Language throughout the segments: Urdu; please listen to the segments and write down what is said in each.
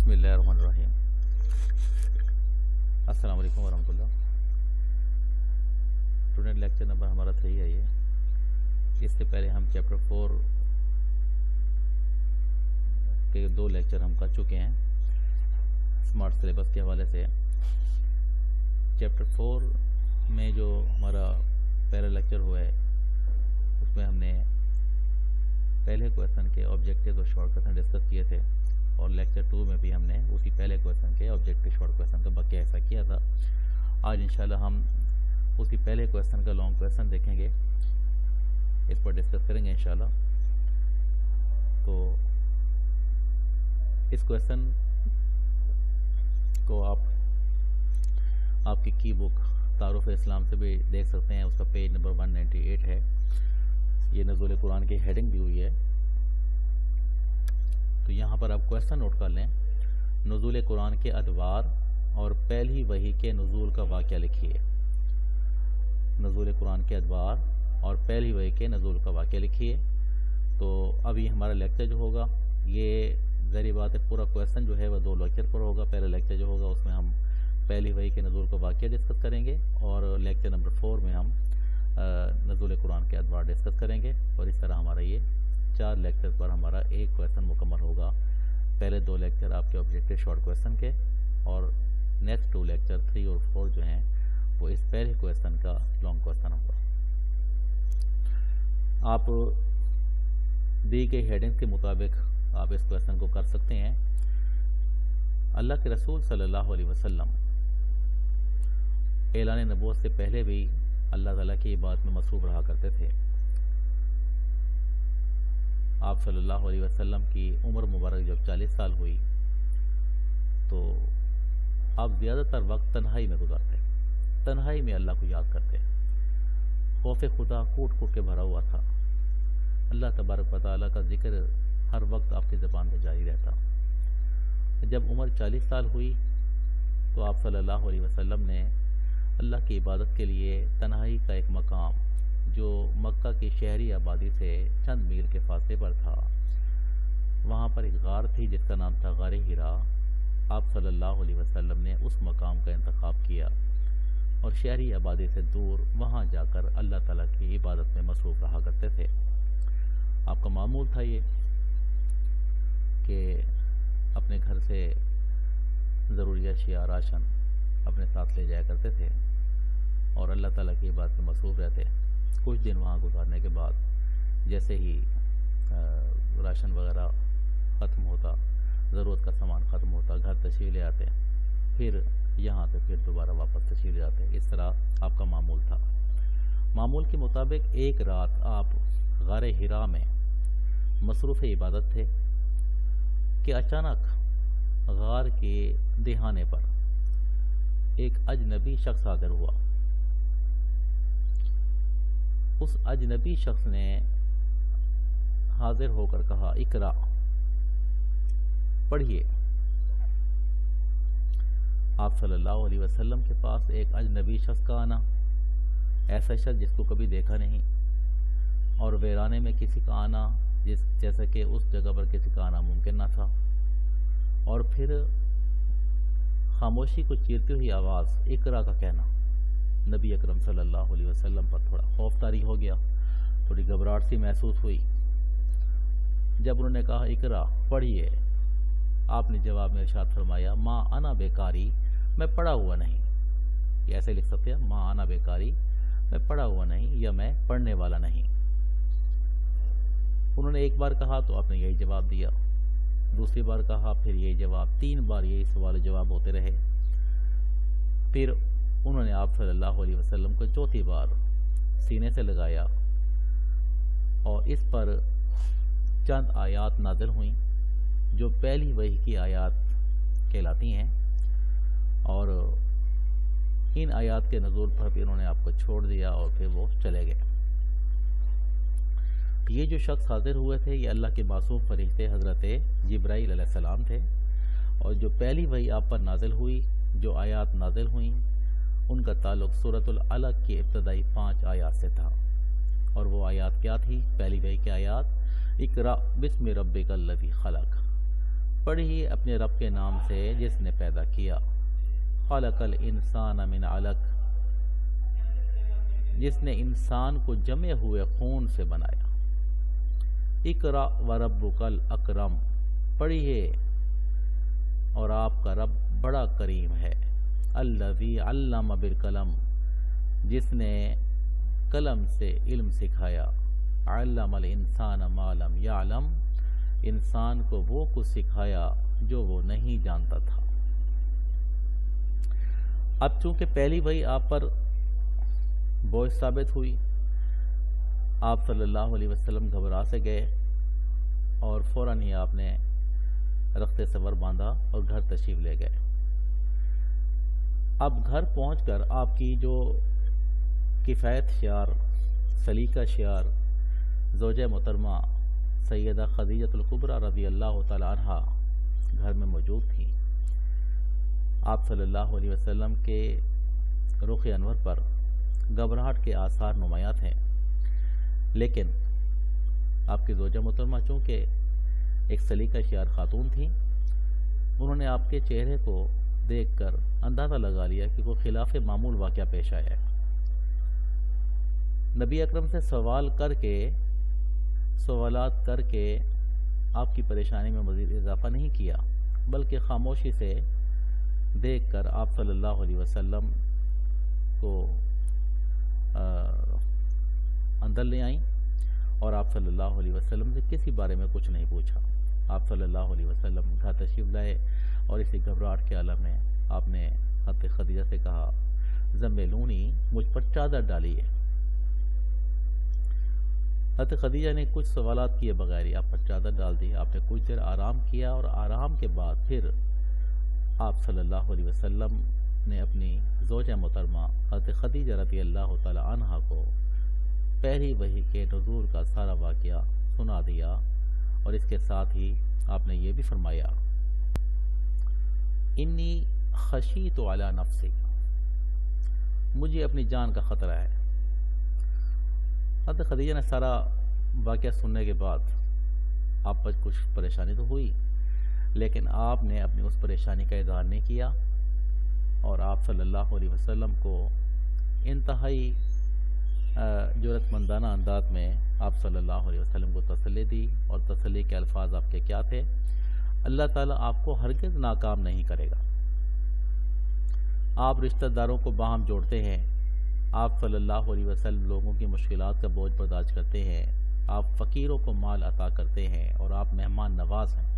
بسم اللہ الرحمن الرحیم۔ السلام علیکم ورحمۃ اللہ۔ اسٹوڈنٹ لیکچر نمبر ہمارا 3 ہے یہ۔ اس سے پہلے ہم چیپٹر 4 کے 2 لیکچر ہم کر چکے ہیں اسمارٹ سلیبس کے حوالے سے۔ چیپٹر 4 میں جو ہمارا پہلا لیکچر ہوا ہے اس میں ہم نے پہلے کویسچن کے آبجیکٹیو اور شارٹ کویسچن ڈسکس کیے تھے، اور لیکچر 2 میں بھی ہم نے اسی پہلے کویسچن کے آبجیکٹیو شارٹ کویسچن کا بقیہ ایسا کیا تھا۔ آج انشاءاللہ ہم اسی پہلے کویسچن کا لانگ کویسچن دیکھیں گے، اس پر ڈسکس کریں گے انشاءاللہ۔ تو اس کویسچن کو آپ کی کی بک تعارف اسلام سے بھی دیکھ سکتے ہیں، اس کا پیج نمبر 198 ہے۔ یہ نزول قرآن کی ہیڈنگ دی ہوئی ہے، تو یہاں پر آپ کویسچن نوٹ کر لیں۔ نزول قرآن کے ادوار اور پہلی وحی کے نزول کا واقعہ لکھیے۔ نزول قرآن کے ادوار اور پہلی وحی کے نزول کا واقعہ لکھیے۔ تو اب یہ ہمارا لیکچر جو ہوگا، یہ ظاہر بات ہے پورا کویسچن جو ہے وہ 2 لیکچر پر ہوگا۔ پہلا لیکچر جو ہوگا اس میں ہم پہلی وحی کے نزول کا واقعہ ڈسکس کریں گے، اور لیکچر نمبر 4 میں ہم نزول قرآن کے ادوار ڈسکس کریں گے، اور اس طرح ہمارا یہ 4 لیکچر پر ہمارا ایک کویسچن مکمل ہوگا۔ پہلے 2 لیکچر آپ کے آبجیکٹیو شارٹ کویسچن کے، اور نیکسٹ 2 لیکچر 3 اور 4 جو ہیں وہ اس پہلے کویسچن کا لانگ کویسچن ہوگا۔ آپ دی گئی ہیڈنگ کے مطابق آپ اس کویسچن کو کر سکتے ہیں۔ اللہ کے رسول صلی اللہ علیہ وسلم اعلان نبوت سے پہلے بھی اللہ تعالیٰ کی عبادت میں مصروف رہا کرتے تھے۔ آپ صلی اللہ علیہ وسلم کی عمر مبارک جب 40 سال ہوئی تو آپ زیادہ تر وقت تنہائی میں گزارتے، تنہائی میں اللہ کو یاد کرتے۔ خوف خدا کوٹ کوٹ کے بھرا ہوا تھا۔ اللہ تبارک و تعالیٰ کا ذکر ہر وقت آپ کی زبان پہ جاری رہتا۔ جب عمر 40 سال ہوئی تو آپ صلی اللہ علیہ وسلم نے اللہ کی عبادت کے لیے تنہائی کا ایک مقام جو مکہ کی شہری آبادی سے چند میل کے فاصلے پر تھا، وہاں پر ایک غار تھی جس کا نام تھا غار حرا۔ آپ صلی اللہ علیہ وسلم نے اس مقام کا انتخاب کیا اور شہری آبادی سے دور وہاں جا کر اللہ تعالیٰ کی عبادت میں مصروف رہا کرتے تھے۔ آپ کا معمول تھا یہ کہ اپنے گھر سے ضروری اشیاء راشن اپنے ساتھ لے جایا کرتے تھے اور اللہ تعالیٰ کی عبادت میں مصروف رہتے۔ کچھ دن وہاں گزارنے کے بعد جیسے ہی راشن وغیرہ ختم ہوتا، ضرورت کا سامان ختم ہوتا، گھر تشریف لے آتے، پھر یہاں سے پھر دوبارہ واپس تشریف لے آتے۔ اس طرح آپ کا معمول تھا۔ معمول کے مطابق ایک رات آپ غار حرا میں مصروف عبادت تھے کہ اچانک غار کے دہانے پر ایک اجنبی شخص حاضر ہوا۔ اس اجنبی شخص نے حاضر ہو کر کہا، اقرا، پڑھیے۔ آپ صلی اللہ علیہ وسلم کے پاس ایک اجنبی شخص کا آنا، ایسا شخص جس کو کبھی دیکھا نہیں، اور ویرانے میں کسی کا آنا جیسا کہ اس جگہ پر کسی کا آنا ممکن نہ تھا، اور پھر خاموشی کو چیرتی ہوئی آواز اقرا کا کہنا، نبی اکرم صلی اللہ علیہ وسلم پر تھوڑا خوف طاری ہو گیا، تھوڑی گھبراہٹ سی محسوس ہوئی۔ جب انہوں نے کہا اقرا، پڑھیے، آپ نے جواب میں ارشاد فرمایا، ماں انا بیکاری، میں پڑھا ہوا نہیں۔ یہ ایسے لکھ سکتے ہیں، ماں انا بیکاری، میں پڑھا ہوا نہیں، یا میں پڑھنے والا نہیں۔ انہوں نے ایک بار کہا تو آپ نے یہی جواب دیا، دوسری بار کہا پھر یہی جواب، 3 بار یہی سوال و جواب ہوتے رہے۔ پھر انہوں نے آپ صلی اللہ علیہ وسلم کو 4تھی بار سینے سے لگایا، اور اس پر چند آیات نازل ہوئیں جو پہلی وحی کی آیات کہلاتی ہیں، اور ان آیات کے نزول پر بھی انہوں نے آپ کو چھوڑ دیا اور پھر وہ چلے گئے۔ یہ جو شخص حاضر ہوئے تھے یہ اللہ کے معصوم فرشتے حضرت جبرائیل علیہ السلام تھے، اور جو پہلی وحی آپ پر نازل ہوئی، جو آیات نازل ہوئیں، ان کا تعلق سورۃ العلق کی ابتدائی 5 آیات سے تھا، اور وہ آیات کیا تھی؟ پہلی وحی کی آیات، اقرأ بسم ربک الذی خلق، پڑھیے اپنے رب کے نام سے جس نے پیدا کیا، خلق الانسان من علق، جس نے انسان کو جمے ہوئے خون سے بنایا۔ اقرأ وربک الاکرم، پڑھیے اور آپ کا رب بڑا کریم ہے۔ الذی علم بالقلم، جس نے قلم سے علم سکھایا۔ علم الانسان ما لم یعلم، انسان کو وہ کچھ سکھایا جو وہ نہیں جانتا تھا۔ اب چونکہ پہلی وحی آپ پر بوجھ ثابت ہوئی، آپ صلی اللہ علیہ وسلم گھبرا سے گئے اور فوراً ہی آپ نے رخت صبر باندھا اور گھر تشریف لے گئے۔ اب گھر پہنچ کر آپ کی جو کفایت شعار، سلیقہ شعار زوجہ محترمہ سیدہ خدیجہ الکبریٰ رضی اللہ تعالی عنہا گھر میں موجود تھیں۔ آپ صلی اللہ علیہ وسلم کے رخ انور پر گھبراہٹ کے آثار نمایاں تھے، لیکن آپ کی زوجہ محترمہ چونکہ ایک سلیقہ شعار خاتون تھیں، انہوں نے آپ کے چہرے کو دیکھ کر اندازہ لگا لیا کہ کوئی خلاف معمول واقعہ پیش آیا ہے۔ نبی اکرم سے سوالات کر کے آپ کی پریشانی میں مزید اضافہ نہیں کیا، بلکہ خاموشی سے دیکھ کر آپ صلی اللہ علیہ وسلم کو اندر لے آئیں اور آپ صلی اللہ علیہ وسلم سے کسی بارے میں کچھ نہیں پوچھا۔ آپ صلی اللہ علیہ وسلم گھر تشریف لائے اور اسی گھبراہٹ کے عالم میں آپ نے حضرت خدیجہ سے کہا، زملونی، مجھ پر چادر ڈالیے۔ حضرت خدیجہ نے کچھ سوالات کیے بغیر ہی آپ پر چادر ڈال دی۔ آپ نے کچھ دیر آرام کیا اور آرام کے بعد پھر آپ صلی اللہ علیہ وسلم نے اپنی زوجہ محترمہ حضرت خدیجہ رضی اللہ تعالی عنہا کو پہلی وحی کے نزول کا سارا واقعہ سنا دیا، اور اس کے ساتھ ہی آپ نے یہ بھی فرمایا، انی خشیت علی نفسی، مجھے اپنی جان کا خطرہ ہے۔ حضرت خدیجہ نے سارا واقعہ سننے کے بعد آپ پر کچھ پریشانی تو ہوئی، لیکن آپ نے اپنی اس پریشانی کا اظہار نہیں کیا، اور آپ صلی اللہ علیہ وسلم کو انتہائی جرأت مندانہ انداز میں آپ صلی اللہ علیہ وسلم کو تسلی دی، اور تسلی کے الفاظ آپ کے کیا تھے؟ اللہ تعالیٰ آپ کو ہرگز ناکام نہیں کرے گا۔ آپ رشتہ داروں کو باہم جوڑتے ہیں، آپ صلی اللہ علیہ وسلم لوگوں کی مشکلات کا بوجھ برداشت کرتے ہیں، آپ فقیروں کو مال عطا کرتے ہیں، اور آپ مہمان نواز ہیں۔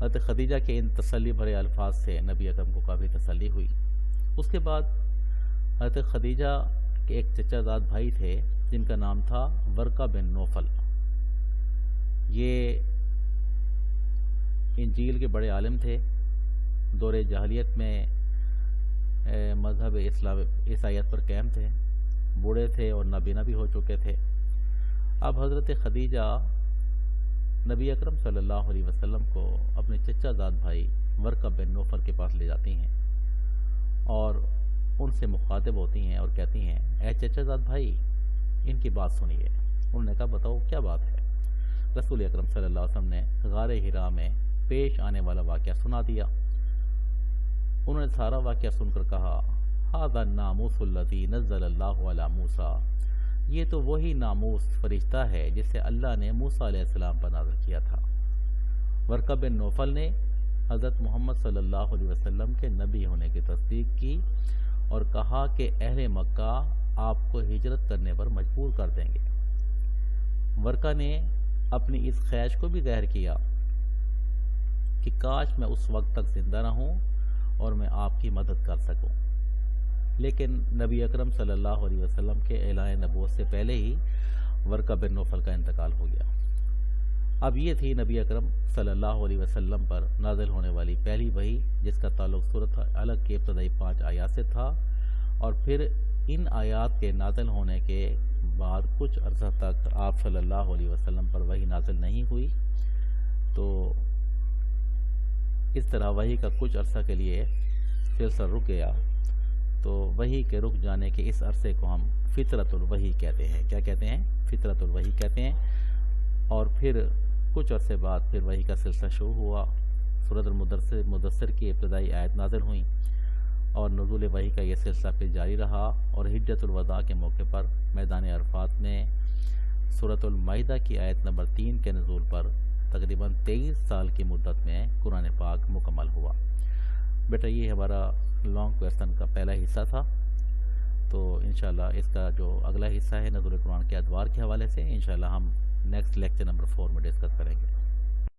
حضرت خدیجہ کے ان تسلی بھرے الفاظ سے نبی اکرم کو کافی تسلی ہوئی۔ اس کے بعد حضرت خدیجہ کے ایک چچا زاد بھائی تھے جن کا نام تھا ورقہ بن نوفل۔ یہ انجیل کے بڑے عالم تھے، دور جاہلیت میں مذہب عیسائیت پر قائم تھے، بوڑھے تھے اور نابینا بھی ہو چکے تھے۔ اب حضرت خدیجہ نبی اکرم صلی اللہ علیہ وسلم کو اپنے چچا زاد بھائی ورقہ بن نوفل کے پاس لے جاتی ہیں اور ان سے مخاطب ہوتی ہیں اور کہتی ہیں، اے چچا زاد بھائی، ان کی بات سنیے۔ انہوں نے کہا، بتاؤ کیا بات ہے؟ رسول اکرم صلی اللہ علیہ وسلم نے غار حرا میں پیش آنے والا واقعہ سنا دیا۔ انہوں نے سارا واقعہ سن کر کہا، ھذا الناموس الذی نزل اللہ علی موسیٰ، یہ تو وہی ناموس فرشتہ ہے جسے اللہ نے موسیٰ علیہ السلام پر نازل کیا تھا۔ ورقہ بن نوفل نے حضرت محمد صلی اللہ علیہ وسلم کے نبی ہونے کی تصدیق کی اور کہا کہ اہل مکہ آپ کو ہجرت کرنے پر مجبور کر دیں گے۔ ورقہ نے اپنی اس خواہش کو بھی ظاہر کیا کہ کاش میں اس وقت تک زندہ رہوں اور میں آپ کی مدد کر سکوں، لیکن نبی اکرم صلی اللہ علیہ وسلم کے اعلان نبوت سے پہلے ہی ورقہ بن نوفل کا انتقال ہو گیا۔ اب یہ تھی نبی اکرم صلی اللہ علیہ وسلم پر نازل ہونے والی پہلی وحی، جس کا تعلق سورۃ علق کی ابتدائی 5 آیات سے تھا، اور پھر ان آیات کے نازل ہونے کے بعد کچھ عرصہ تک آپ صلی اللہ علیہ وسلم پر وحی نازل نہیں ہوئی۔ تو اس طرح وحی کا کچھ عرصہ کے لیے سلسلہ رک گیا۔ تو وحی کے رک جانے کے اس عرصے کو ہم فطرت الوحی کہتے ہیں۔ کیا کہتے ہیں؟ فطرت الوحی کہتے ہیں۔ اور پھر کچھ عرصے بعد پھر وحی کا سلسلہ شروع ہوا. سورۃ المدثر کی ابتدائی آیت نازل ہوئیں اور نزول وحی کا یہ سلسلہ پھر جاری رہا، اور حجۃ الوداع کے موقع پر میدان عرفات میں سورۃ المائدہ کی آیت نمبر 3 کے نزول پر تقریباً 23 سال کی مدت میں قرآن پاک مکمل ہوا. بیٹا یہ ہمارا لانگ کویسچن کا پہلا حصہ تھا، تو انشاءاللہ اس کا جو اگلا حصہ ہے نزول قرآن کے ادوار کے حوالے سے انشاءاللہ ہم نیکسٹ لیکچر نمبر 4 میں ڈسکس کریں گے.